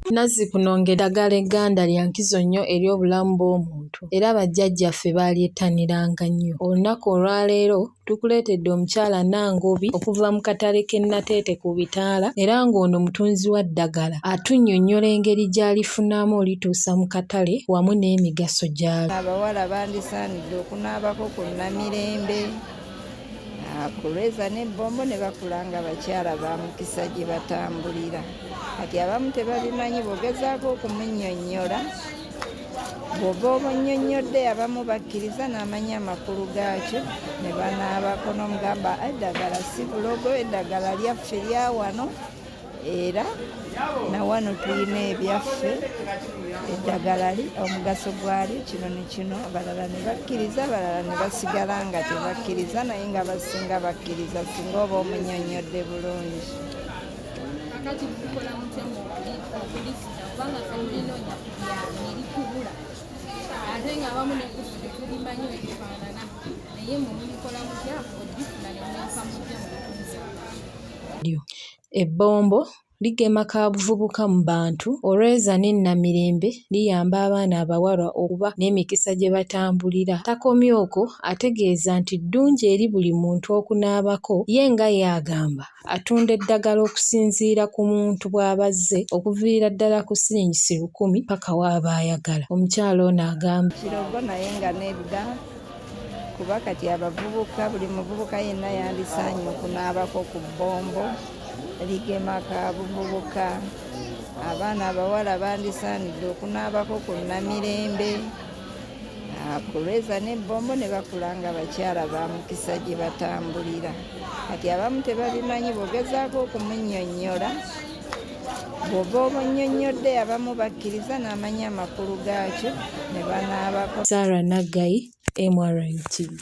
Nazzikuno ng'eddagala egganda lya nkizo nnyo eri obulamu bw'omuntu era bajjajjaffe baalyettaniranga nnyo. Olunaku olwaleero tukuleetedde omukyala Nangobi okuva mu katale k'e Nateete ku Bitaala era ng'ono mutunzi wa ddagala atunnyonnyola engeri gy'alifunamu olituusa mu katale wamu n'emigaso gy'alyo. Abawala bandisaanidde okunaabako ku Namirembe ku Lweza n'Ebbombo ne bakula nga bakyala ba mukisa gye batambulira. Kati abamu tebabimanyi bogezaako okumunnyonnyola, bw'oba omunnyonnyodde abamu bakkiriza n'amanya amakulu gaakyo ne banaabako n'omugamba eddagala si bulogo, eddagala lyaffe lya wano era na wano tulina ebyaffe, eddagala omugaso gwalyo kino ne kino. Abalala ne bakkiriza, abalala ne basigala nga tebakkiriza naye nga basinga bakkiriza singa oba omunnyonnyodde bulungi. Kakati tukola mutemu okulifuna kubanga ffe tulinoonya kubyama erikubula ate nga abamu nekufuna tulimanyi wetufaanana naye mumulikola mutya olifuna ne muyaka mutya mu butunzi. Ebbombo ligema kabuvubuka mu bantu, Olweza ne Namirembe liyamba abaana abawala okuba n'emikisa gye batambulira. Takomye okwo ategeeza nti ddungi eri buli muntu okunaabako ye nga y'agamba atunda eddagala okusinziira ku muntu bw'aba azze okuviira ddala ku siringisi 1,000 paka w'aba ayagala. Omukyala ono agamba Kirogo naye nga nedda kuba kati abavubuka buli muvubuka yenna yandisaanye okunaabako ku bbombo ligema kabuvubuka. Abaana abawala bandisaanidde okunaabako ku Namirembe ku Lweza n'Ebbombo ne bakula nga bakyala ba mukisa gye batambulira. Kati abamu tebabimanyi bogezaako okumunnyonnyola, bw'oba omunnyonnyodde abamu bakkiriza n'amanya amakulu gaakyo ne banaabako. Sarah Naggayi, MRN TV.